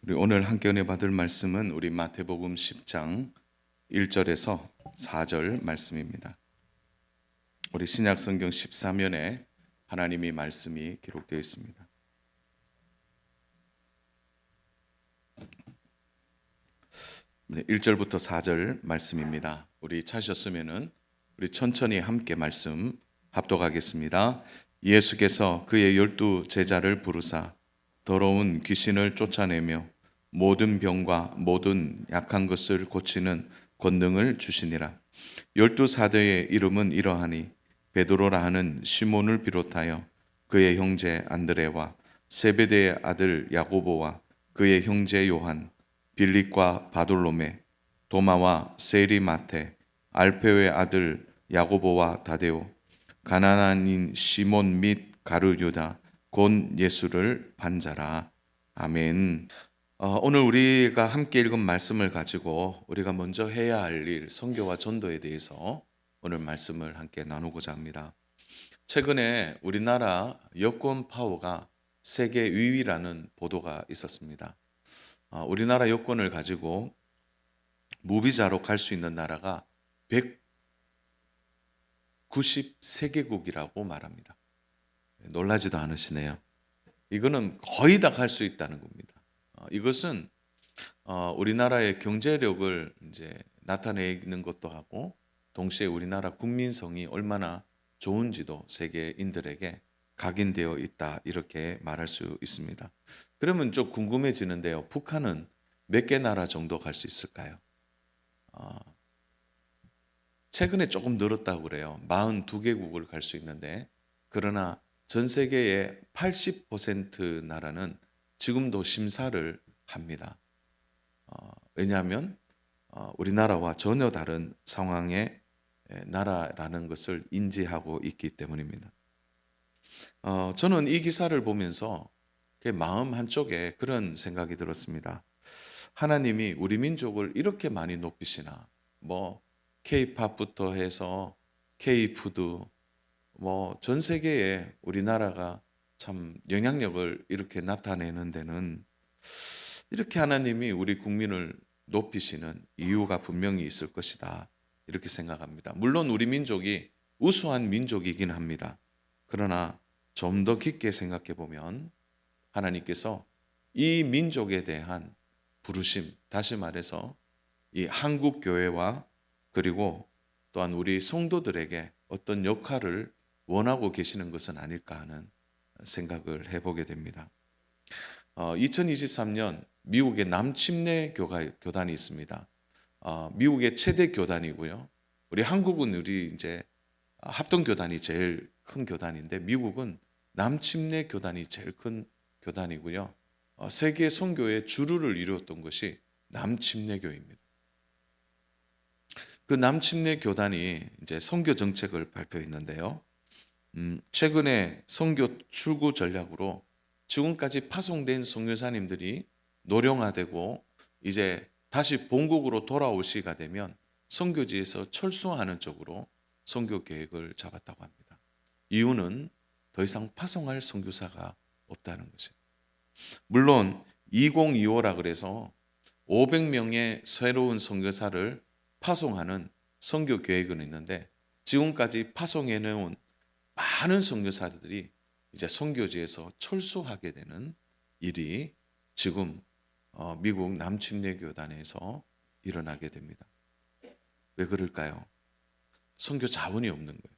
우리 오늘 함께 은혜 받을 말씀은 우리 마태복음 10장 1절에서 4절 말씀입니다. 우리 신약 성경 14면에 하나님의 말씀이 기록되어 있습니다. 네, 1절부터 4절 말씀입니다. 우리 찾으셨으면은 우리 천천히 함께 말씀 합독하겠습니다. 예수께서 그의 12 제자를 부르사 더러운 귀신을 쫓아내며 모든 병과 모든 약한 것을 고치는 권능을 주시니라. 12 사도의 이름은 이러하니 베드로라 하는 시몬을 비롯하여 그의 형제 안드레와 세베대의 아들 야고보와 그의 형제 요한, 빌립과 바돌로메, 도마와 세리마테, 알페오의 아들 야고보와 다데오, 가나안인 시몬 및 가룟유다, 곧 예수를 반자라. 아멘. 오늘 우리가 함께 읽은 말씀을 가지고 우리가 먼저 해야 할 일, 선교와 전도에 대해서 오늘 말씀을 함께 나누고자 합니다. 최근에 우리나라 여권 파워가 세계 위위라는 보도가 있었습니다. 우리나라 여권을 가지고 무비자로 갈 수 있는 나라가 193개국이라고 말합니다. 놀라지도 않으시네요. 이거는 거의 다 갈 수 있다는 겁니다. 이것은 우리나라의 경제력을 이제 나타내는 것도 하고 동시에 우리나라 국민성이 얼마나 좋은지도 세계인들에게 각인되어 있다 이렇게 말할 수 있습니다. 그러면 좀 궁금해지는데요. 북한은 몇 개 나라 정도 갈 수 있을까요? 최근에 조금 늘었다고 그래요. 42개국을 갈 수 있는데 그러나 전 세계의 80% 나라는 지금도 심사를 합니다. 왜냐하면 우리나라와 전혀 다른 상황의 나라라는 것을 인지하고 있기 때문입니다. 저는 이 기사를 보면서 마음 한쪽에 그런 생각이 들었습니다. 하나님이 우리 민족을 이렇게 많이 높이시나? K-팝부터 해서 K-푸드, 전 세계에 우리나라가 참 영향력을 이렇게 나타내는 데는 이렇게 하나님이 우리 국민을 높이시는 이유가 분명히 있을 것이다. 이렇게 생각합니다. 물론 우리 민족이 우수한 민족이긴 합니다. 그러나 좀 더 깊게 생각해 보면 하나님께서 이 민족에 대한 부르심, 다시 말해서 이 한국 교회와 그리고 또한 우리 성도들에게 어떤 역할을 원하고 계시는 것은 아닐까 하는 생각을 해보게 됩니다. 2023년 미국의 남침례 교단이 있습니다. 미국의 최대 교단이고요. 우리 한국은 우리 이제 합동교단이 제일 큰 교단인데 미국은 남침례 교단이 제일 큰 교단이고요. 세계 선교의 주류를 이루었던 것이 남침례교입니다. 그 남침례 교단이 이제 선교 정책을 발표했는데요. 최근에 선교 출구 전략으로 지금까지 파송된 선교사님들이 노령화되고 이제 다시 본국으로 돌아올 시기가 되면 선교지에서 철수하는 쪽으로 선교 계획을 잡았다고 합니다. 이유는 더 이상 파송할 선교사가 없다는 거죠. 물론 2025라 그래서 500명의 새로운 선교사를 파송하는 선교 계획은 있는데 지금까지 파송해 놓은 많은 선교사들이 이제 선교지에서 철수하게 되는 일이 지금 미국 남침례 교단에서 일어나게 됩니다. 왜 그럴까요? 선교 자원이 없는 거예요.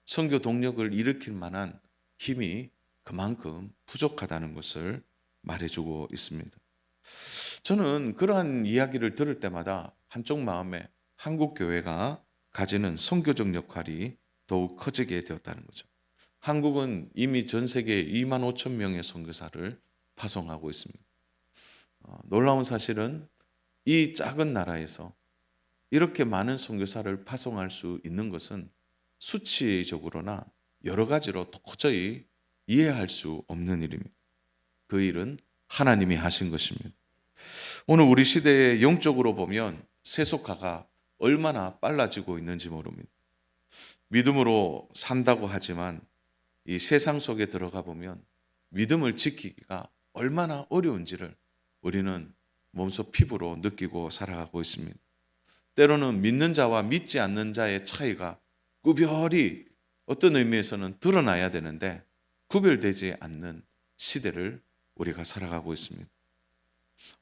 선교 동력을 일으킬 만한 힘이 그만큼 부족하다는 것을 말해주고 있습니다. 저는 그러한 이야기를 들을 때마다 한쪽 마음에 한국 교회가 가지는 선교적 역할이 더욱 커지게 되었다는 거죠. 한국은 이미 전 세계 2만 5천 명의 선교사를 파송하고 있습니다. 놀라운 사실은 이 작은 나라에서 이렇게 많은 선교사를 파송할 수 있는 것은 수치적으로나 여러 가지로 도저히 이해할 수 없는 일입니다. 그 일은 하나님이 하신 것입니다. 오늘 우리 시대에 영적으로 보면 세속화가 얼마나 빨라지고 있는지 모릅니다. 믿음으로 산다고 하지만 이 세상 속에 들어가 보면 믿음을 지키기가 얼마나 어려운지를 우리는 몸소 피부로 느끼고 살아가고 있습니다. 때로는 믿는 자와 믿지 않는 자의 차이가 구별이 어떤 의미에서는 드러나야 되는데 구별되지 않는 시대를 우리가 살아가고 있습니다.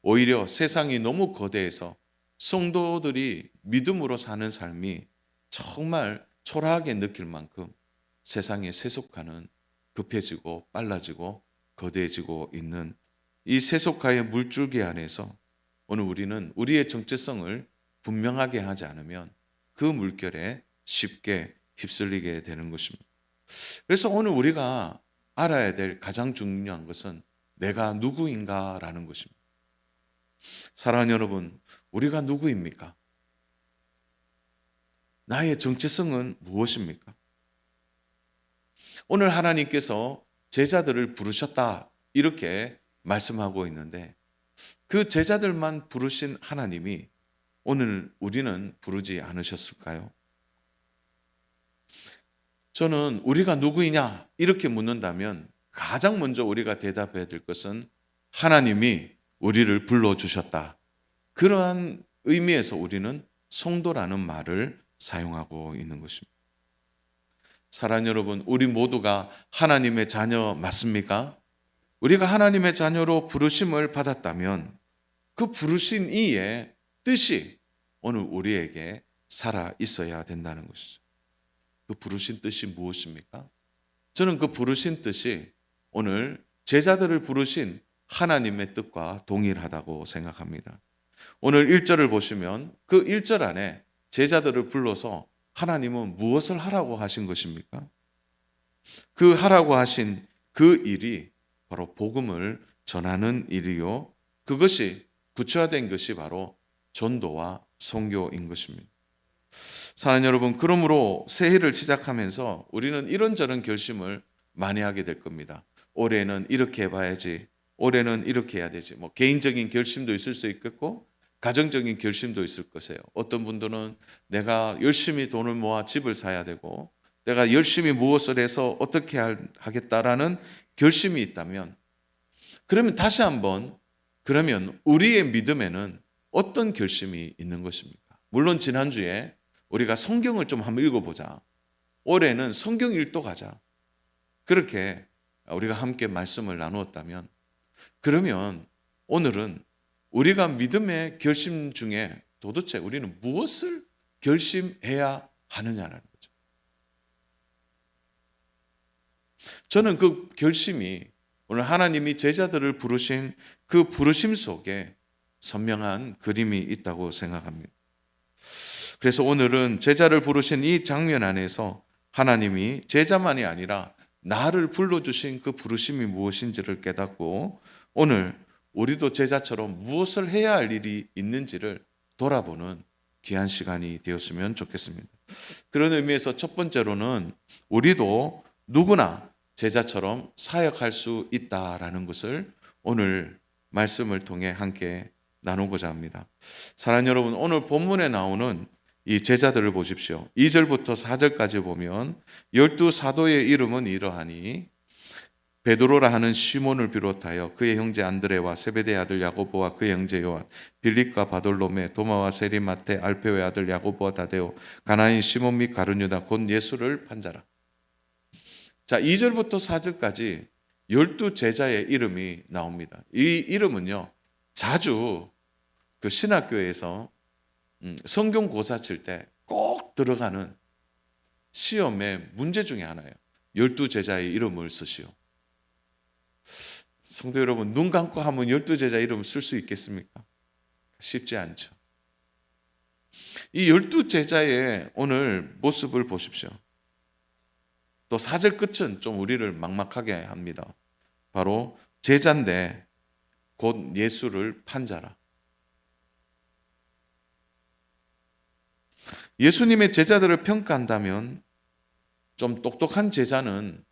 오히려 세상이 너무 거대해서 성도들이 믿음으로 사는 삶이 정말 초라하게 느낄 만큼 세상에 세속화는 급해지고 빨라지고 거대해지고 있는 이 세속화의 물줄기 안에서 오늘 우리는 우리의 정체성을 분명하게 하지 않으면 그 물결에 쉽게 휩쓸리게 되는 것입니다. 그래서 오늘 우리가 알아야 될 가장 중요한 것은 내가 누구인가라는 것입니다. 사랑하는 여러분, 우리가 누구입니까? 나의 정체성은 무엇입니까? 오늘 하나님께서 제자들을 부르셨다 이렇게 말씀하고 있는데 그 제자들만 부르신 하나님이 오늘 우리는 부르지 않으셨을까요? 저는 우리가 누구이냐 이렇게 묻는다면 가장 먼저 우리가 대답해야 될 것은 하나님이 우리를 불러주셨다. 그러한 의미에서 우리는 성도라는 말을 사용하고 있는 것입니다. 사랑하는 여러분, 우리 모두가 하나님의 자녀 맞습니까? 우리가 하나님의 자녀로 부르심을 받았다면 그 부르신 이의 뜻이 오늘 우리에게 살아 있어야 된다는 것이죠. 그 부르신 뜻이 무엇입니까? 저는 그 부르신 뜻이 오늘 제자들을 부르신 하나님의 뜻과 동일하다고 생각합니다. 오늘 1절을 보시면 그 1절 안에 제자들을 불러서 하나님은 무엇을 하라고 하신 것입니까? 그 하라고 하신 그 일이 바로 복음을 전하는 일이요. 그것이 구체화된 것이 바로 전도와 선교인 것입니다. 사랑하는 여러분, 그러므로 새해를 시작하면서 우리는 이런저런 결심을 많이 하게 될 겁니다. 올해는 이렇게 해봐야지, 올해는 이렇게 해야 되지. 개인적인 결심도 있을 수 있겠고 가정적인 결심도 있을 것이에요. 어떤 분들은 내가 열심히 돈을 모아 집을 사야 되고 내가 열심히 무엇을 해서 어떻게 하겠다라는 결심이 있다면 그러면 다시 한번 그러면 우리의 믿음에는 어떤 결심이 있는 것입니까? 물론 지난주에 우리가 성경을 좀 한번 읽어보자. 올해는 성경 읽도 가자. 그렇게 우리가 함께 말씀을 나누었다면 그러면 오늘은 우리가 믿음의 결심 중에 도대체 우리는 무엇을 결심해야 하느냐라는 거죠. 저는 그 결심이 오늘 하나님이 제자들을 부르신 그 부르심 속에 선명한 그림이 있다고 생각합니다. 그래서 오늘은 제자를 부르신 이 장면 안에서 하나님이 제자만이 아니라 나를 불러주신 그 부르심이 무엇인지를 깨닫고 오늘 우리도 제자처럼 무엇을 해야 할 일이 있는지를 돌아보는 귀한 시간이 되었으면 좋겠습니다. 그런 의미에서 첫 번째로는 우리도 누구나 제자처럼 사역할 수 있다라는 것을 오늘 말씀을 통해 함께 나누고자 합니다. 사랑하는 여러분, 오늘 본문에 나오는 이 제자들을 보십시오. 2절부터 4절까지 보면 12사도의 이름은 이러하니 베드로라 하는 시몬을 비롯하여 그의 형제 안드레와 세베대의 아들 야고보와 그의 형제 요한, 빌립과 바돌로메, 도마와 세리마테, 알페오의 아들 야고보와 다데오, 가나인 시몬 및 가룟유다 곧 예수를 판자라. 자, 2절부터 4절까지 12제자의 이름이 나옵니다. 이 이름은요, 자주 그 신학교에서 성경고사 칠 때 꼭 들어가는 시험의 문제 중에 하나예요. 12제자의 이름을 쓰시오. 성도 여러분, 눈 감고 하면 12제자 이름을 쓸 수 있겠습니까? 쉽지 않죠. 이 12제자의 오늘 모습을 보십시오. 또 4절 끝은 좀 우리를 막막하게 합니다. 바로 제자인데 곧 예수를 판자라. 예수님의 제자들을 평가한다면 좀 똑똑한 제자는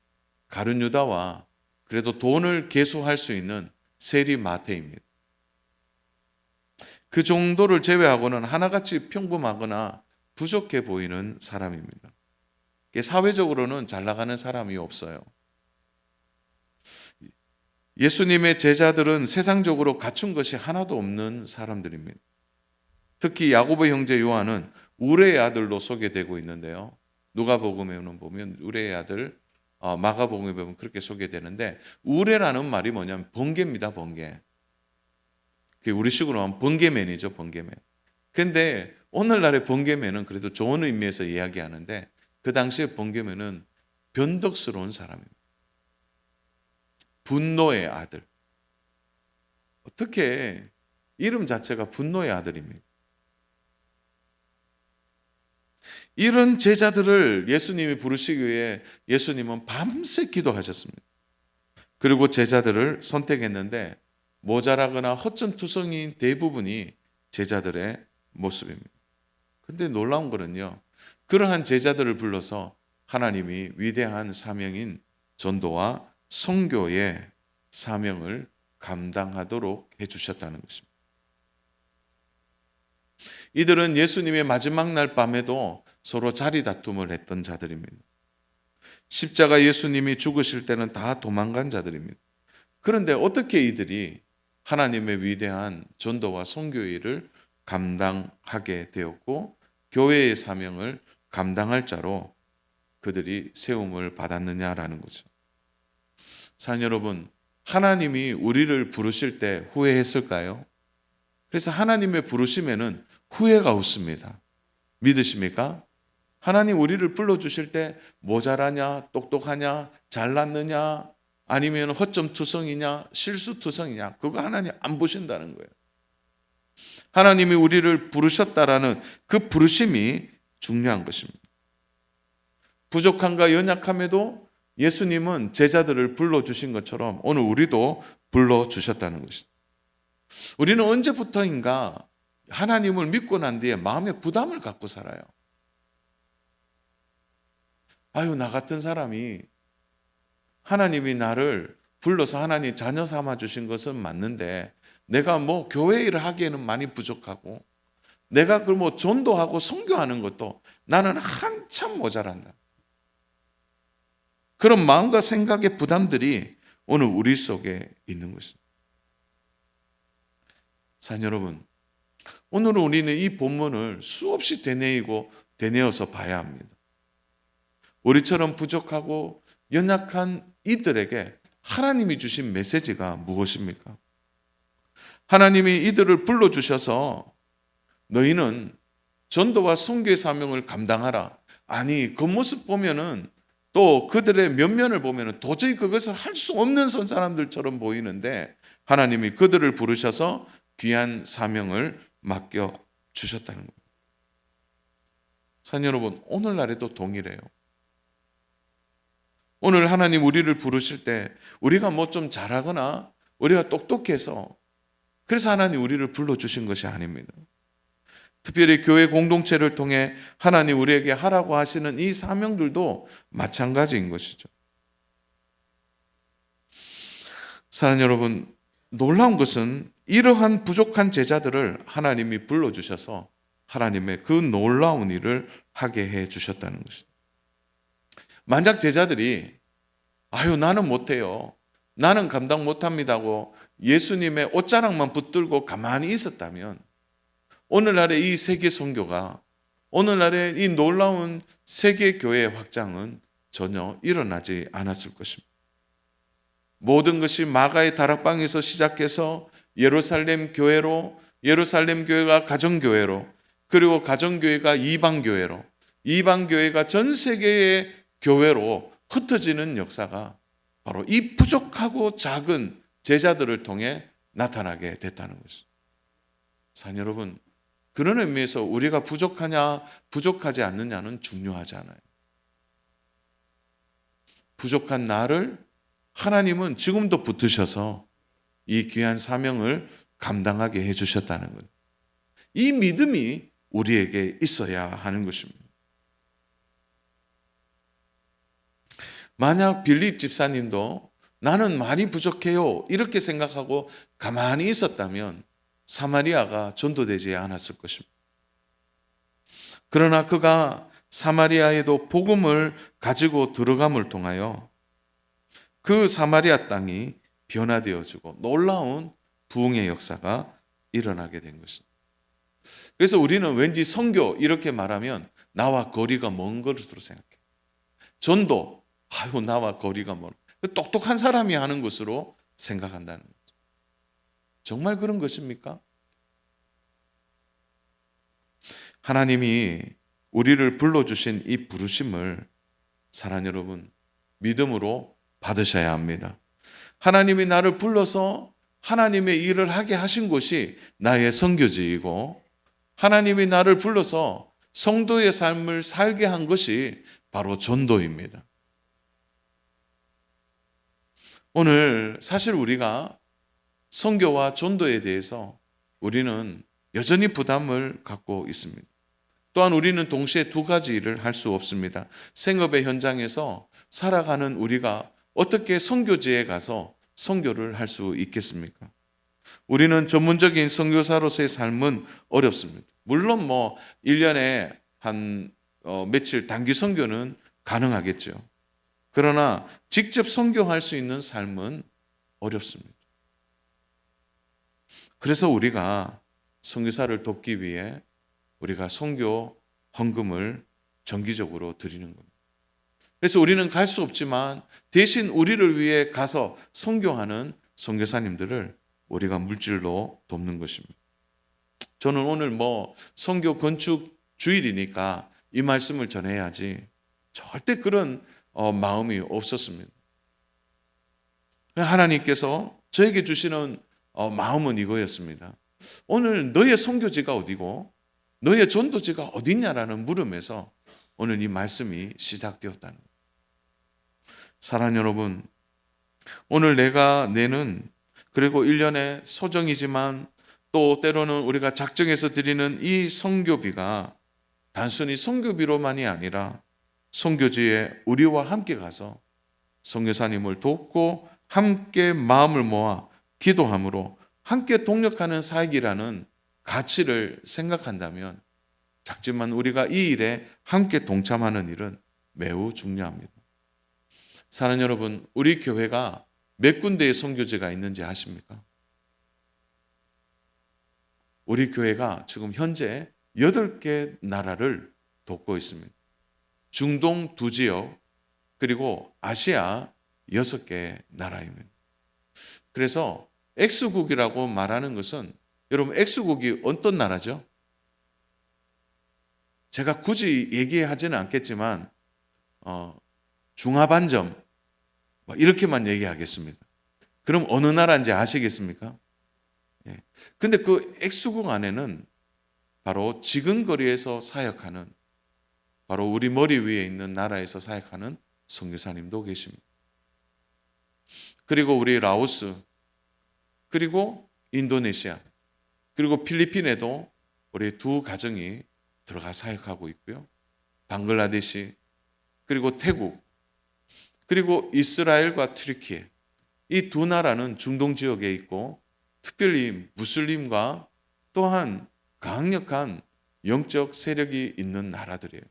가룟유다와 그래도 돈을 계수할 수 있는 세리 마태입니다. 그 정도를 제외하고는 하나같이 평범하거나 부족해 보이는 사람입니다. 사회적으로는 잘 나가는 사람이 없어요. 예수님의 제자들은 세상적으로 갖춘 것이 하나도 없는 사람들입니다. 특히 야고보 형제 요한은 우레의 아들로 소개되고 있는데요. 누가복음에 보면 우레의 아들, 마가복음에 보면 그렇게 소개되는데, 우레라는 말이 뭐냐면 번개입니다. 번개. 그게 우리식으로 하면 번개맨이죠. 번개맨. 근데 오늘날의 번개맨은 그래도 좋은 의미에서 이야기하는데, 그 당시에 번개맨은 변덕스러운 사람입니다. 분노의 아들. 어떻게 이름 자체가 분노의 아들입니다. 이런 제자들을 예수님이 부르시기 위해 예수님은 밤새 기도하셨습니다. 그리고 제자들을 선택했는데 모자라거나 허점투성이인 대부분이 제자들의 모습입니다. 근데 놀라운 거는요, 그러한 제자들을 불러서 하나님이 위대한 사명인 전도와 선교의 사명을 감당하도록 해주셨다는 것입니다. 이들은 예수님의 마지막 날 밤에도 서로 자리 다툼을 했던 자들입니다. 십자가 예수님이 죽으실 때는 다 도망간 자들입니다. 그런데 어떻게 이들이 하나님의 위대한 전도와 선교의 일을 감당하게 되었고 교회의 사명을 감당할 자로 그들이 세움을 받았느냐라는 거죠. 사랑 여러분, 하나님이 우리를 부르실 때 후회했을까요? 그래서 하나님의 부르심에는 후회가 없습니다. 믿으십니까? 하나님 우리를 불러주실 때 모자라냐, 똑똑하냐, 잘났느냐, 아니면 허점투성이냐, 실수투성이냐, 그거 하나님 안 보신다는 거예요. 하나님이 우리를 부르셨다라는 그 부르심이 중요한 것입니다. 부족함과 연약함에도 예수님은 제자들을 불러주신 것처럼 오늘 우리도 불러주셨다는 것입니다. 우리는 언제부터인가 하나님을 믿고 난 뒤에 마음에 부담을 갖고 살아요. 아유, 나 같은 사람이 하나님이 나를 불러서 하나님 자녀 삼아 주신 것은 맞는데 내가 뭐 교회 일을 하기에는 많이 부족하고 내가 그걸 뭐 전도하고 선교하는 것도 나는 한참 모자란다. 그런 마음과 생각의 부담들이 오늘 우리 속에 있는 것입니다. 사랑 여러분, 오늘은 우리는 이 본문을 수없이 되뇌어서 봐야 합니다. 우리처럼 부족하고 연약한 이들에게 하나님이 주신 메시지가 무엇입니까? 하나님이 이들을 불러주셔서 너희는 전도와 선교의 사명을 감당하라. 아니, 그 모습 보면은 또 그들의 면면을 보면은 도저히 그것을 할 수 없는 사람들처럼 보이는데 하나님이 그들을 부르셔서 귀한 사명을 맡겨 주셨다는 거예요. 사랑 여러분, 오늘날에도 동일해요. 오늘 하나님 우리를 부르실 때 우리가 뭐 좀 잘하거나 우리가 똑똑해서 그래서 하나님 우리를 불러주신 것이 아닙니다. 특별히 교회 공동체를 통해 하나님 우리에게 하라고 하시는 이 사명들도 마찬가지인 것이죠. 사랑 여러분, 놀라운 것은 이러한 부족한 제자들을 하나님이 불러주셔서 하나님의 그 놀라운 일을 하게 해 주셨다는 것입니다. 만약 제자들이 아유 나는 못해요, 나는 감당 못합니다고 예수님의 옷자락만 붙들고 가만히 있었다면 오늘날의 이 세계 선교가, 오늘날의 이 놀라운 세계 교회의 확장은 전혀 일어나지 않았을 것입니다. 모든 것이 마가의 다락방에서 시작해서 예루살렘 교회로, 예루살렘 교회가 가정교회로, 그리고 가정교회가 이방교회로, 이방교회가 전 세계의 교회로 흩어지는 역사가 바로 이 부족하고 작은 제자들을 통해 나타나게 됐다는 것입니다. 사랑 여러분, 그런 의미에서 우리가 부족하냐 부족하지 않느냐는 중요하지 않아요. 부족한 나를 하나님은 지금도 붙으셔서 이 귀한 사명을 감당하게 해주셨다는 것, 이 믿음이 우리에게 있어야 하는 것입니다. 만약 빌립 집사님도 나는 많이 부족해요 이렇게 생각하고 가만히 있었다면 사마리아가 전도되지 않았을 것입니다. 그러나 그가 사마리아에도 복음을 가지고 들어감을 통하여 그 사마리아 땅이 변화되어지고 놀라운 부흥의 역사가 일어나게 된 것입니다. 그래서 우리는 왠지 선교 이렇게 말하면 나와 거리가 먼 것으로 생각해요. 전도, 아유 나와 거리가 멀어. 똑똑한 사람이 하는 것으로 생각한다는 거죠. 정말 그런 것입니까? 하나님이 우리를 불러주신 이 부르심을 사랑하는 여러분 믿음으로 받으셔야 합니다. 하나님이 나를 불러서 하나님의 일을 하게 하신 곳이 나의 선교지이고 하나님이 나를 불러서 성도의 삶을 살게 한 것이 바로 전도입니다. 오늘 사실 우리가 선교와 전도에 대해서 우리는 여전히 부담을 갖고 있습니다. 또한 우리는 동시에 두 가지 일을 할 수 없습니다. 생업의 현장에서 살아가는 우리가 어떻게 선교지에 가서 선교를 할 수 있겠습니까? 우리는 전문적인 선교사로서의 삶은 어렵습니다. 물론 1년에 한 며칠 단기 선교는 가능하겠죠. 그러나 직접 선교할 수 있는 삶은 어렵습니다. 그래서 우리가 선교사를 돕기 위해 우리가 선교 헌금을 정기적으로 드리는 겁니다. 그래서 우리는 갈 수 없지만 대신 우리를 위해 가서 선교하는 선교사님들을 우리가 물질로 돕는 것입니다. 저는 오늘 선교 건축 주일이니까 이 말씀을 전해야지 절대 그런 마음이 없었습니다. 하나님께서 저에게 주시는 마음은 이거였습니다. 오늘 너의 선교지가 어디고 너의 전도지가 어디냐라는 물음에서 오늘 이 말씀이 시작되었다는 거예요. 사랑하는 여러분, 오늘 내가 내는 그리고 1년의 소정이지만 또 때로는 우리가 작정해서 드리는 이 선교비가 단순히 선교비로만이 아니라 선교지에 우리와 함께 가서 선교사님을 돕고 함께 마음을 모아 기도함으로 함께 동력하는 사역이라는 가치를 생각한다면 작지만 우리가 이 일에 함께 동참하는 일은 매우 중요합니다. 사랑하는 여러분, 우리 교회가 몇 군데의 선교지가 있는지 아십니까? 우리 교회가 지금 현재 8개 나라를 돕고 있습니다. 중동 2지역 그리고 아시아 6개 나라입니다. 그래서 X국이라고 말하는 것은 여러분 X국이 어떤 나라죠? 제가 굳이 얘기하지는 않겠지만 중하반점 이렇게만 얘기하겠습니다. 그럼 어느 나라인지 아시겠습니까? 근데 그 X국 안에는 바로 지근거리에서 사역하는 바로 우리 머리 위에 있는 나라에서 사역하는 선교사님도 계십니다. 그리고 우리 라오스 그리고 인도네시아 그리고 필리핀에도 우리 2 가정이 들어가 사역하고 있고요. 방글라데시 그리고 태국 그리고 이스라엘과 튀르키예 이 2 나라는 중동 지역에 있고 특별히 무슬림과 또한 강력한 영적 세력이 있는 나라들이에요.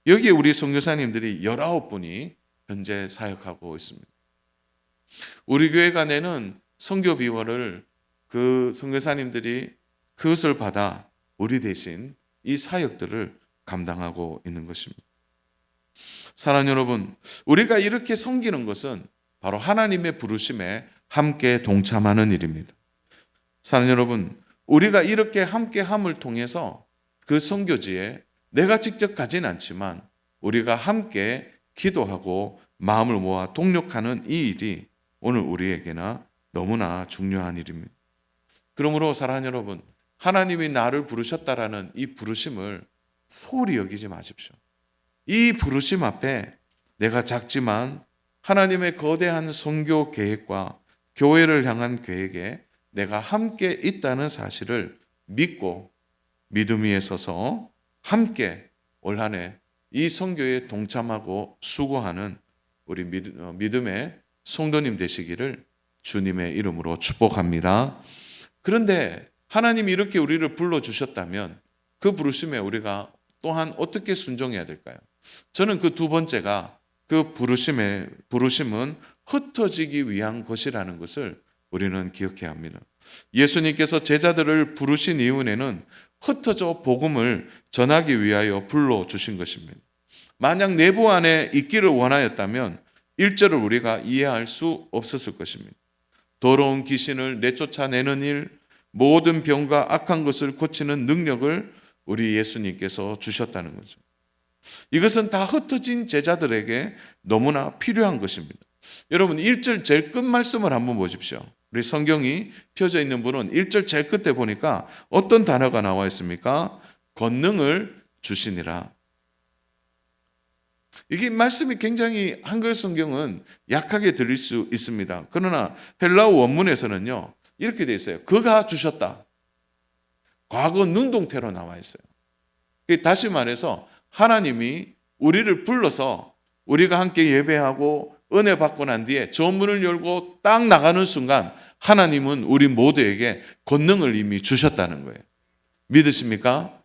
여기에 우리 선교사님들이 19분이 현재 사역하고 있습니다. 우리 교회가 내는 선교 비원을 그 선교사님들이 그것을 받아 우리 대신 이 사역들을 감당하고 있는 것입니다. 사랑하는 여러분, 우리가 이렇게 섬기는 것은 바로 하나님의 부르심에 함께 동참하는 일입니다. 사랑하는 여러분, 우리가 이렇게 함께함을 통해서 그 선교지에 내가 직접 가진 않지만 우리가 함께 기도하고 마음을 모아 동력하는 이 일이 오늘 우리에게나 너무나 중요한 일입니다. 그러므로 사랑하는 여러분, 하나님이 나를 부르셨다라는 이 부르심을 소홀히 여기지 마십시오. 이 부르심 앞에 내가 작지만 하나님의 거대한 선교 계획과 교회를 향한 계획에 내가 함께 있다는 사실을 믿고 믿음 위에 서서 함께 올 한 해 이 선교에 동참하고 수고하는 우리 믿음의 성도님 되시기를 주님의 이름으로 축복합니다. 그런데 하나님이 이렇게 우리를 불러주셨다면 그 부르심에 우리가 또한 어떻게 순종해야 될까요? 저는 그 2번째가 그 부르심은 흩어지기 위한 것이라는 것을 우리는 기억해야 합니다. 예수님께서 제자들을 부르신 이유에는 흩어져 복음을 전하기 위하여 불러주신 것입니다. 만약 내부 안에 있기를 원하였다면 1절을 우리가 이해할 수 없었을 것입니다. 더러운 귀신을 내쫓아내는 일, 모든 병과 악한 것을 고치는 능력을 우리 예수님께서 주셨다는 거죠. 이것은 다 흩어진 제자들에게 너무나 필요한 것입니다. 여러분 1절 제일 끝 말씀을 한번 보십시오. 우리 성경이 펴져 있는 분은 1절 제일 끝에 보니까 어떤 단어가 나와 있습니까? 권능을 주시니라. 이게 말씀이 굉장히 한글 성경은 약하게 들릴 수 있습니다. 그러나 헬라어 원문에서는요 이렇게 되어 있어요. 그가 주셨다. 과거 능동태로 나와 있어요. 다시 말해서 하나님이 우리를 불러서 우리가 함께 예배하고 은혜 받고 난 뒤에 전문을 열고 딱 나가는 순간 하나님은 우리 모두에게 권능을 이미 주셨다는 거예요. 믿으십니까?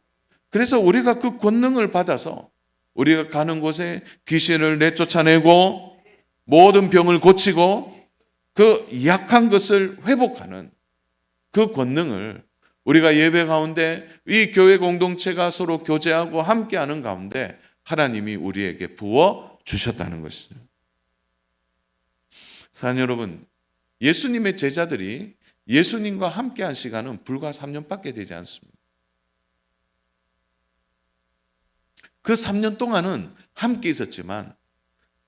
그래서 우리가 그 권능을 받아서 우리가 가는 곳에 귀신을 내쫓아내고 모든 병을 고치고 그 약한 것을 회복하는 그 권능을 우리가 예배 가운데 이 교회 공동체가 서로 교제하고 함께하는 가운데 하나님이 우리에게 부어 주셨다는 것이죠. 사랑하는 여러분, 예수님의 제자들이 예수님과 함께한 시간은 불과 3년밖에 되지 않습니다. 그 3년 동안은 함께 있었지만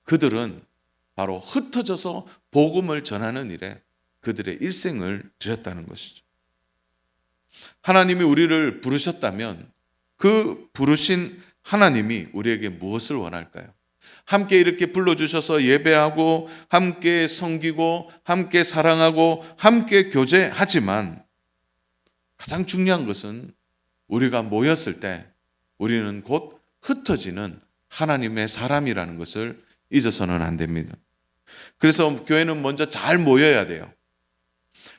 그들은 바로 흩어져서 복음을 전하는 일에 그들의 일생을 드렸다는 것이죠. 하나님이 우리를 부르셨다면 그 부르신 하나님이 우리에게 무엇을 원할까요? 함께 이렇게 불러주셔서 예배하고 함께 섬기고 함께 사랑하고 함께 교제하지만 가장 중요한 것은 우리가 모였을 때 우리는 곧 흩어지는 하나님의 사람이라는 것을 잊어서는 안 됩니다. 그래서 교회는 먼저 잘 모여야 돼요.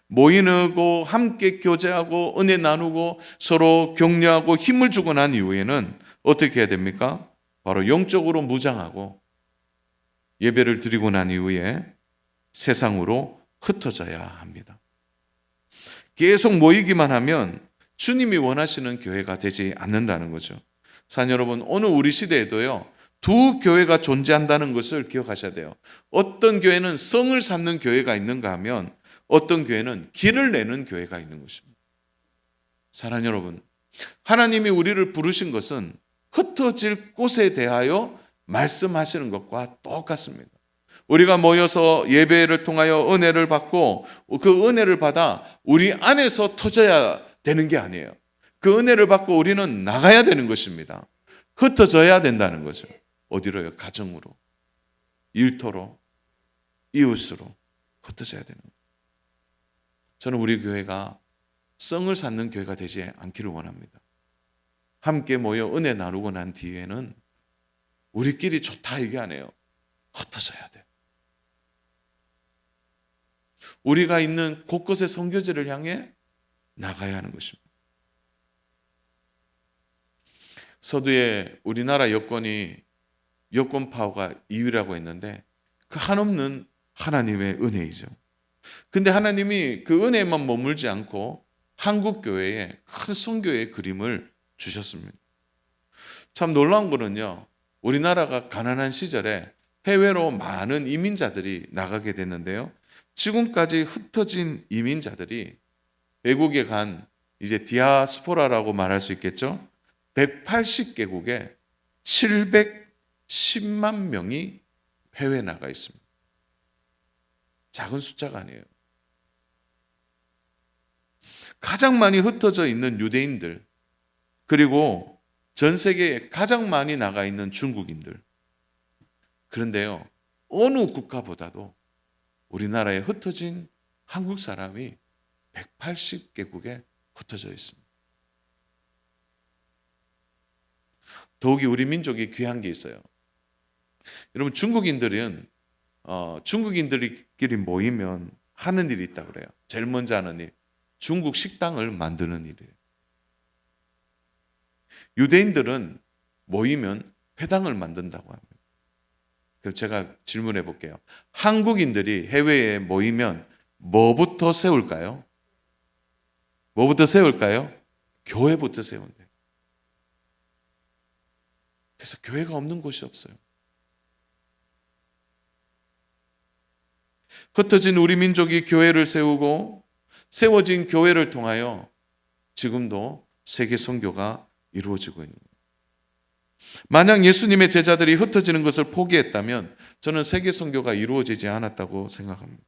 모이고 함께 교제하고 은혜 나누고 서로 격려하고 힘을 주고 난 이후에는 어떻게 해야 됩니까? 바로 영적으로 무장하고 예배를 드리고 난 이후에 세상으로 흩어져야 합니다. 계속 모이기만 하면 주님이 원하시는 교회가 되지 않는다는 거죠. 사랑하는 여러분, 오늘 우리 시대에도요 두 교회가 존재한다는 것을 기억하셔야 돼요. 어떤 교회는 성을 쌓는 교회가 있는가 하면 어떤 교회는 길을 내는 교회가 있는 것입니다. 사랑하는 여러분, 하나님이 우리를 부르신 것은 흩어질 곳에 대하여 말씀하시는 것과 똑같습니다. 우리가 모여서 예배를 통하여 은혜를 받고 그 은혜를 받아 우리 안에서 터져야 되는 게 아니에요. 그 은혜를 받고 우리는 나가야 되는 것입니다. 흩어져야 된다는 거죠. 어디로요? 가정으로, 일터로, 이웃으로 흩어져야 되는 거예요. 저는 우리 교회가 성을 쌓는 교회가 되지 않기를 원합니다. 함께 모여 은혜 나누고 난 뒤에는 우리끼리 좋다 얘기 안 해요. 흩어져야 돼. 우리가 있는 곳곳의 선교지를 향해 나가야 하는 것입니다. 서두에 우리나라 여권 파워가 2위라고 했는데 그 한없는 하나님의 은혜이죠. 근데 하나님이 그 은혜에만 머물지 않고 한국 교회에 큰 선교의 그림을 주셨습니다. 참 놀라운 거는요, 우리나라가 가난한 시절에 해외로 많은 이민자들이 나가게 됐는데요, 지금까지 흩어진 이민자들이 외국에 간 이제 디아스포라라고 말할 수 있겠죠. 180개국에 710만 명이 해외에 나가 있습니다. 작은 숫자가 아니에요. 가장 많이 흩어져 있는 유대인들, 그리고 전 세계에 가장 많이 나가 있는 중국인들. 그런데요, 어느 국가보다도 우리나라에 흩어진 한국 사람이 180개국에 흩어져 있습니다. 더욱이 우리 민족이 귀한 게 있어요. 여러분, 중국인들은 중국인들끼리 모이면 하는 일이 있다고 그래요. 제일 먼저 하는 일, 중국 식당을 만드는 일이에요. 유대인들은 모이면 회당을 만든다고 합니다. 그럼 제가 질문해 볼게요. 한국인들이 해외에 모이면 뭐부터 세울까요? 뭐부터 세울까요? 교회부터 세운대요. 그래서 교회가 없는 곳이 없어요. 흩어진 우리 민족이 교회를 세우고 세워진 교회를 통하여 지금도 세계 선교가 이루어지고 있는 거예요. 만약 예수님의 제자들이 흩어지는 것을 포기했다면 저는 세계 선교가 이루어지지 않았다고 생각합니다.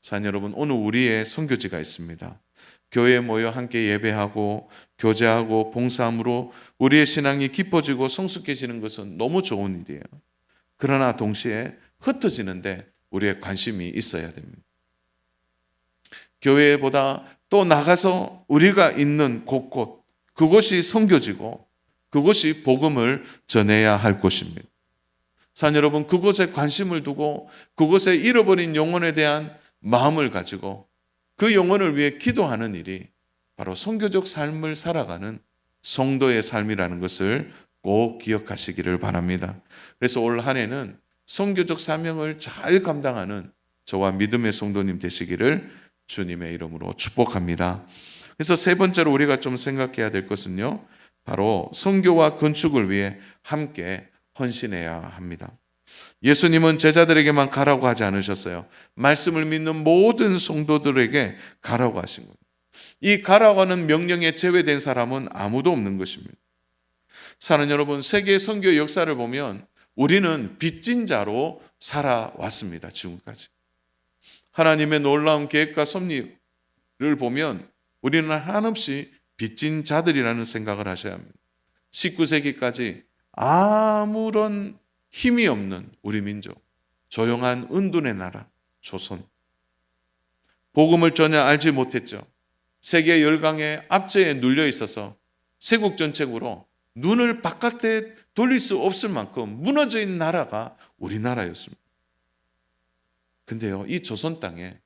사랑 여러분, 오늘 우리의 선교지가 있습니다. 교회에 모여 함께 예배하고 교제하고 봉사함으로 우리의 신앙이 깊어지고 성숙해지는 것은 너무 좋은 일이에요. 그러나 동시에 흩어지는데 우리의 관심이 있어야 됩니다. 교회보다 또 나가서 우리가 있는 곳곳, 그곳이 선교지고 그곳이 복음을 전해야 할 곳입니다. 사랑 여러분, 그곳에 관심을 두고 그곳에 잃어버린 영혼에 대한 마음을 가지고 그 영혼을 위해 기도하는 일이 바로 선교적 삶을 살아가는 성도의 삶이라는 것을 꼭 기억하시기를 바랍니다. 그래서 올 한 해는 선교적 사명을 잘 감당하는 저와 믿음의 성도님 되시기를 주님의 이름으로 축복합니다. 그래서 세 번째로 우리가 좀 생각해야 될 것은요, 바로 선교와 건축을 위해 함께 헌신해야 합니다. 예수님은 제자들에게만 가라고 하지 않으셨어요. 말씀을 믿는 모든 성도들에게 가라고 하신 거예요. 이 가라고 하는 명령에 제외된 사람은 아무도 없는 것입니다. 사는 여러분, 세계 선교 역사를 보면 우리는 빚진 자로 살아왔습니다. 지금까지. 하나님의 놀라운 계획과 섭리를 보면 우리는 한없이 빚진 자들이라는 생각을 하셔야 합니다. 19세기까지 아무런 힘이 없는 우리 민족, 조용한 은둔의 나라, 조선. 복음을 전혀 알지 못했죠. 세계 열강의 압제에 눌려 있어서 세국 정책으로 눈을 바깥에 돌릴 수 없을 만큼 무너져 있는 나라가 우리나라였습니다. 근데요, 이 조선 땅에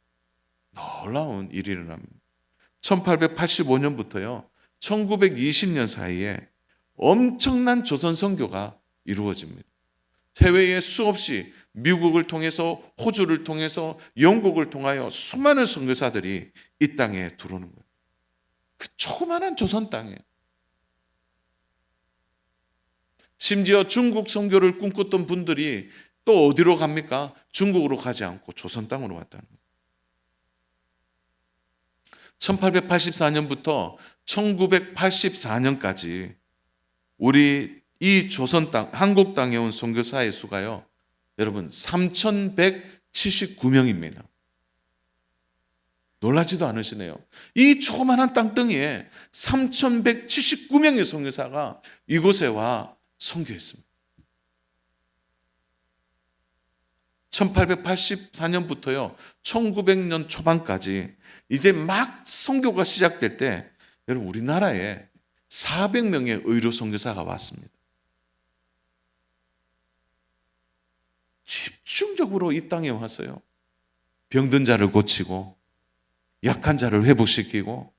놀라운 일이 일어납니다. 1885년부터요, 1920년 사이에 엄청난 조선 선교가 이루어집니다. 해외에 수없이 미국을 통해서 호주를 통해서 영국을 통하여 수많은 선교사들이 이 땅에 들어오는 거예요. 그 조그마한 조선 땅에. 심지어 중국 선교를 꿈꿨던 분들이 또 어디로 갑니까? 중국으로 가지 않고 조선 땅으로 왔다는 거예요. 1884년부터 1984년까지 우리 이 조선 땅, 한국 땅에 온 선교사의 수가요, 여러분 3,179명입니다. 놀라지도 않으시네요. 이 조그마한 땅덩이에 3,179명의 선교사가 이곳에 와 선교했습니다. 1884년부터요 1900년 초반까지 이제 막 선교가 시작될 때 여러분 우리나라에 400명의 의료 선교사가 왔습니다. 집중적으로 이 땅에 왔어요. 병든 자를 고치고 약한 자를 회복시키고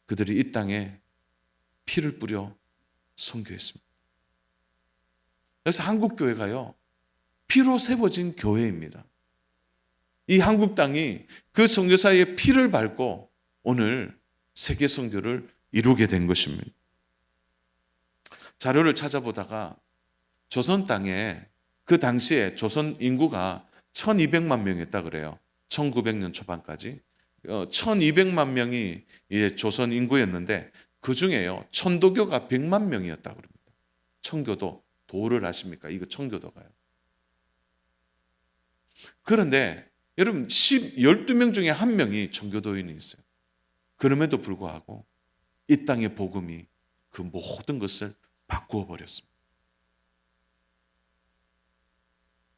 그들이 이 땅에 피를 뿌려 선교했습니다. 그래서 한국교회가요, 피로 세워진 교회입니다. 이 한국 땅이 그 선교사의 피를 밟고 오늘 세계 선교를 이루게 된 것입니다. 자료를 찾아보다가 조선 땅에 그 당시에 조선 인구가 1200만 명이었다 그래요. 1900년 초반까지 1200만 명이 이제 조선 인구였는데 그 중에요 천도교가 100만 명이었다 그럽니다. 청교도, 도를 아십니까? 이거 청교도가요. 그런데 여러분 12명 중에 한 명이 청교도인이 있어요. 그럼에도 불구하고 이 땅의 복음이 그 모든 것을 바꾸어 버렸습니다.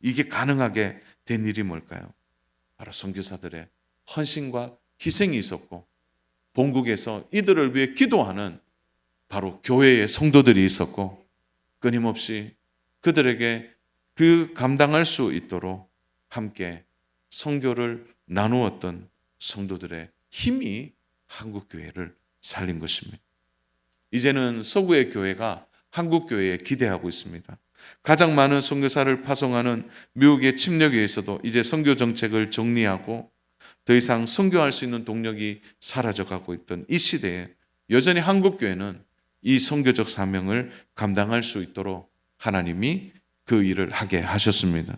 이게 가능하게 된 일이 뭘까요? 바로 선교사들의 헌신과 희생이 있었고 본국에서 이들을 위해 기도하는 바로 교회의 성도들이 있었고 끊임없이 그들에게 그 감당할 수 있도록 함께 선교를 나누었던 성도들의 힘이 한국교회를 살린 것입니다. 이제는 서구의 교회가 한국교회에 기대하고 있습니다. 가장 많은 선교사를 파송하는 미국의 침략에 의해서도 이제 선교 정책을 정리하고 더 이상 선교할 수 있는 동력이 사라져가고 있던 이 시대에 여전히 한국 교회는 이 선교적 사명을 감당할 수 있도록 하나님이 그 일을 하게 하셨습니다.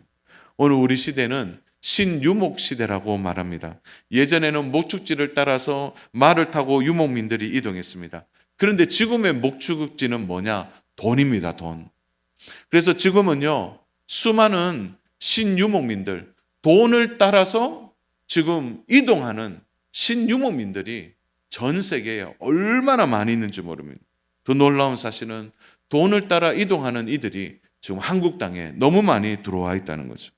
오늘 우리 시대는 신유목 시대라고 말합니다. 예전에는 목축지를 따라서 말을 타고 유목민들이 이동했습니다. 그런데 지금의 목축지는 뭐냐? 돈입니다, 돈. 그래서 지금은요, 수많은 신유목민들, 돈을 따라서 지금 이동하는 신유목민들이 전 세계에 얼마나 많이 있는지 모릅니다. 더 놀라운 사실은 돈을 따라 이동하는 이들이 지금 한국 땅에 너무 많이 들어와 있다는 거죠.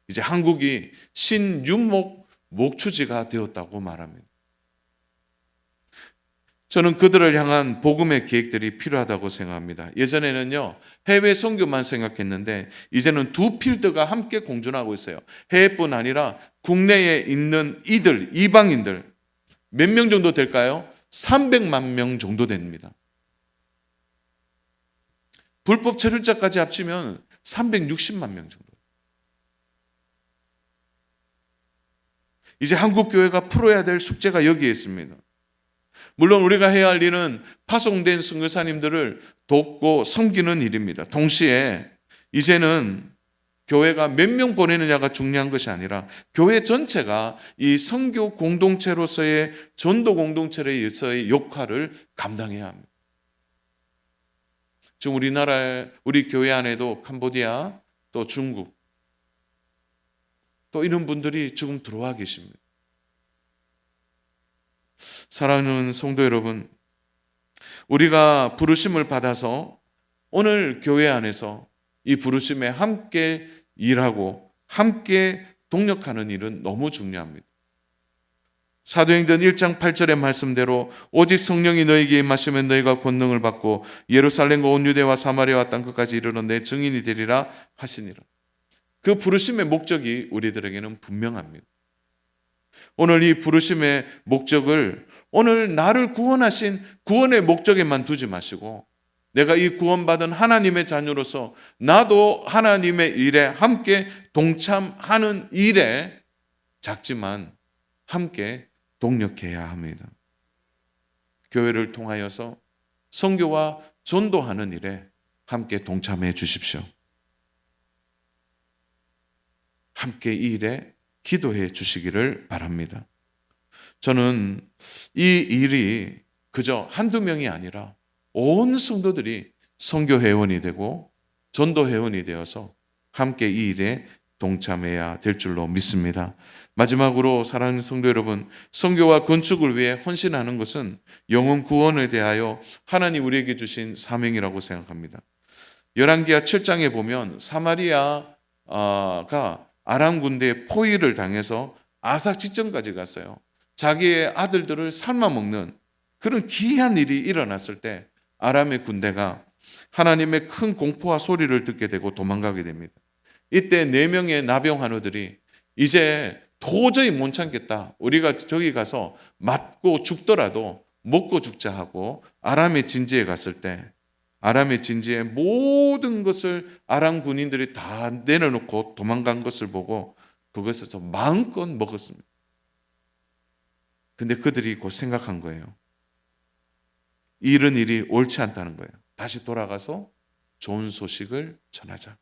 이제 한국이 신유목 목추지가 되었다고 말합니다. 저는 그들을 향한 복음의 계획들이 필요하다고 생각합니다. 예전에는요, 해외 선교만 생각했는데 이제는 두 필드가 함께 공존하고 있어요. 해외뿐 아니라 국내에 있는 이들, 이방인들 몇 명 정도 될까요? 300만 명 정도 됩니다. 불법 체류자까지 합치면 360만 명 정도. 이제 한국 교회가 풀어야 될 숙제가 여기에 있습니다. 물론 우리가 해야 할 일은 파송된 선교사님들을 돕고 섬기는 일입니다. 동시에 이제는 교회가 몇 명 보내느냐가 중요한 것이 아니라 교회 전체가 이 선교 공동체로서의 전도 공동체로서의 역할을 감당해야 합니다. 지금 우리나라에 우리 교회 안에도 캄보디아 또 중국 또 이런 분들이 지금 들어와 계십니다. 사랑하는 성도 여러분, 우리가 부르심을 받아서 오늘 교회 안에서 이 부르심에 함께 일하고 함께 동력하는 일은 너무 중요합니다. 사도행전 1장 8절의 말씀대로 오직 성령이 너희에게 임하시면 너희가 권능을 받고 예루살렘과 온 유대와 사마리아와 땅끝까지 이르러 내 증인이 되리라 하시니라. 그 부르심의 목적이 우리들에게는 분명합니다. 오늘 이 부르심의 목적을 오늘 나를 구원하신 구원의 목적에만 두지 마시고 내가 이 구원받은 하나님의 자녀로서 나도 하나님의 일에 함께 동참하는 일에 작지만 함께 동력해야 합니다. 교회를 통하여서 선교와 전도하는 일에 함께 동참해 주십시오. 함께 이 일에 기도해 주시기를 바랍니다. 저는 이 일이 그저 한두 명이 아니라 온 성도들이 선교 회원이 되고 전도 회원이 되어서 함께 이 일에 동참해야 될 줄로 믿습니다. 마지막으로 사랑하는 성도 여러분, 선교와 건축을 위해 헌신하는 것은 영혼 구원에 대하여 하나님 우리에게 주신 사명이라고 생각합니다. 열왕기하 7장에 보면 사마리아가 아람 군대의 포위를 당해서 아삭 지점까지 갔어요. 자기의 아들들을 삶아먹는 그런 기이한 일이 일어났을 때 아람의 군대가 하나님의 큰 공포와 소리를 듣게 되고 도망가게 됩니다. 이때 4명의 나병 환우들이 이제 도저히 못 참겠다. 우리가 저기 가서 맞고 죽더라도 먹고 죽자 하고 아람의 진지에 갔을 때 아람의 진지에 모든 것을 아람 군인들이 다 내려놓고 도망간 것을 보고 그것에서 마음껏 먹었습니다. 근데 그들이 곧 생각한 거예요. 이런 일이 옳지 않다는 거예요. 다시 돌아가서 좋은 소식을 전하자.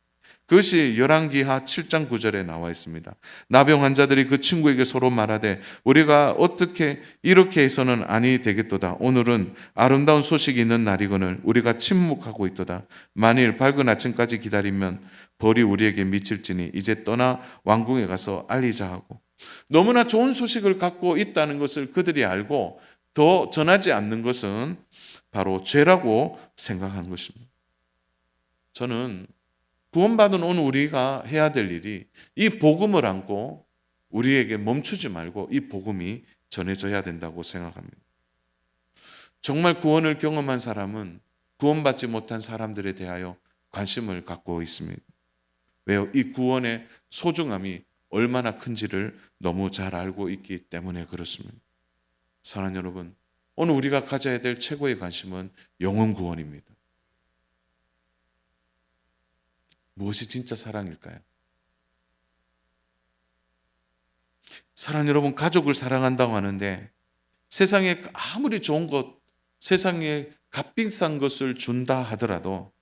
그것이 열왕기하 7장 9절에 나와 있습니다. 나병 환자들이 그 친구에게 서로 말하되 우리가 어떻게 이렇게 해서는 아니 되겠도다. 오늘은 아름다운 소식이 있는 날이거늘 우리가 침묵하고 있도다. 만일 밝은 아침까지 기다리면 벌이 우리에게 미칠지니 이제 떠나 왕궁에 가서 알리자 하고, 너무나 좋은 소식을 갖고 있다는 것을 그들이 알고 더 전하지 않는 것은 바로 죄라고 생각한 것입니다. 저는 구원받은 오늘 우리가 해야 될 일이 이 복음을 안고 우리에게 멈추지 말고 이 복음이 전해져야 된다고 생각합니다. 정말 구원을 경험한 사람은 구원받지 못한 사람들에 대하여 관심을 갖고 있습니다. 왜요? 이 구원의 소중함이 얼마나 큰지를 너무 잘 알고 있기 때문에 그렇습니다. 사랑하는 여러분, 오늘 우리가 가져야 될 최고의 관심은 영혼 구원입니다. 무엇이 진짜 사랑일까요? 사랑 여러분, 가족을 사랑한다고 하는데 세상에 아무리 좋은 것, 세상에 값비싼 것을 준다 하더라도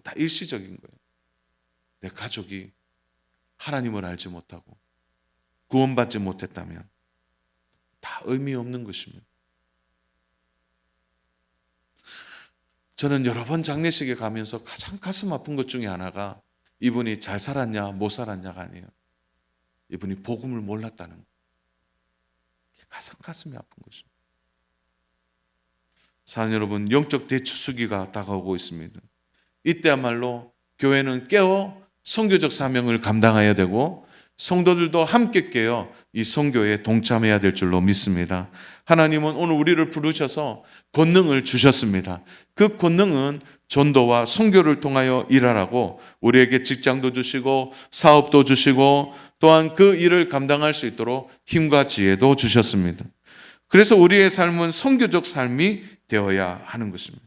다 일시적인 거예요. 내 가족이 하나님을 알지 못하고 구원받지 못했다면 다 의미 없는 것입니다. 저는 여러 번 장례식에 가면서 가장 가슴 아픈 것 중에 하나가 이분이 잘 살았냐 못 살았냐가 아니에요. 이분이 복음을 몰랐다는 거. 가장 가슴이 아픈 것입니다. 사랑 여러분, 영적 대추수기가 다가오고 있습니다. 이때야말로 교회는 깨어 선교적 사명을 감당해야 되고 성도들도 함께 깨어 이 선교에 동참해야 될 줄로 믿습니다. 하나님은 오늘 우리를 부르셔서 권능을 주셨습니다. 그 권능은 전도와 선교를 통하여 일하라고 우리에게 직장도 주시고 사업도 주시고 또한 그 일을 감당할 수 있도록 힘과 지혜도 주셨습니다. 그래서 우리의 삶은 선교적 삶이 되어야 하는 것입니다.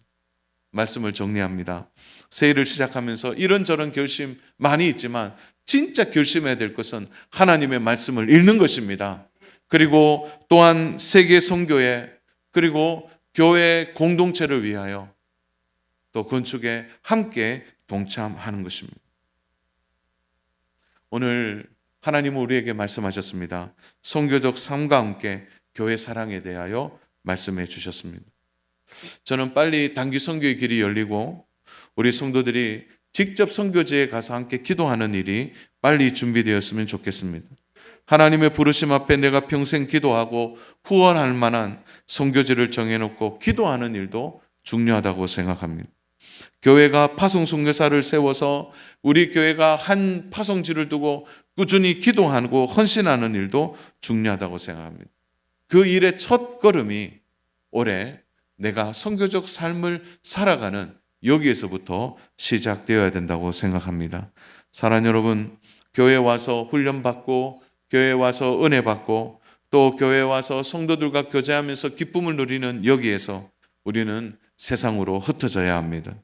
말씀을 정리합니다. 새해를 시작하면서 이런저런 결심 많이 있지만 진짜 결심해야 될 것은 하나님의 말씀을 읽는 것입니다. 그리고 또한 세계 선교회 그리고 교회 공동체를 위하여 또 건축에 함께 동참하는 것입니다. 오늘 하나님은 우리에게 말씀하셨습니다. 선교적 삶과 함께 교회 사랑에 대하여 말씀해 주셨습니다. 저는 빨리 단기 선교의 길이 열리고 우리 성도들이 직접 선교지에 가서 함께 기도하는 일이 빨리 준비되었으면 좋겠습니다. 하나님의 부르심 앞에 내가 평생 기도하고 후원할 만한 선교지를 정해놓고 기도하는 일도 중요하다고 생각합니다. 교회가 파송 선교사를 세워서 우리 교회가 한 파송지를 두고 꾸준히 기도하고 헌신하는 일도 중요하다고 생각합니다. 그 일의 첫 걸음이 올해 내가 선교적 삶을 살아가는 여기에서부터 시작되어야 된다고 생각합니다. 사랑하는 여러분, 교회에 와서 훈련받고 교회에 와서 은혜 받고 또 교회에 와서 성도들과 교제하면서 기쁨을 누리는 여기에서 우리는 세상으로 흩어져야 합니다.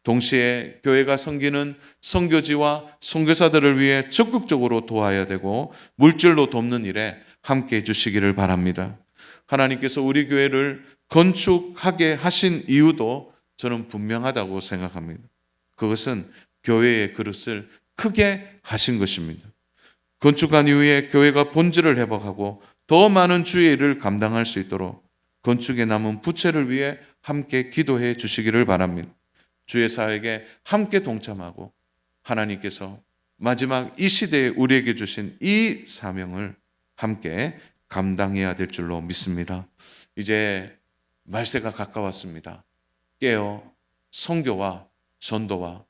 동시에 교회가 섬기는 선교지와 선교사들을 위해 적극적으로 도와야 되고 물질로 돕는 일에 함께 해주시기를 바랍니다. 하나님께서 우리 교회를 건축하게 하신 이유도 저는 분명하다고 생각합니다. 그것은 교회의 그릇을 크게 하신 것입니다. 건축한 이후에 교회가 본질을 회복하고 더 많은 주의 일을 감당할 수 있도록 건축에 남은 부채를 위해 함께 기도해 주시기를 바랍니다. 주의 사역에 함께 동참하고 하나님께서 마지막 이 시대에 우리에게 주신 이 사명을 함께 감당해야 될 줄로 믿습니다. 이제 말세가 가까웠습니다. 깨어 선교와 전도와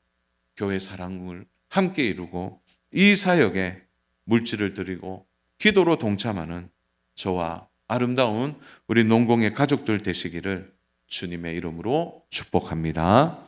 교회 사랑을 함께 이루고 이 사역에 물질을 드리고 기도로 동참하는 저와 아름다운 우리 농공의 가족들 되시기를 주님의 이름으로 축복합니다.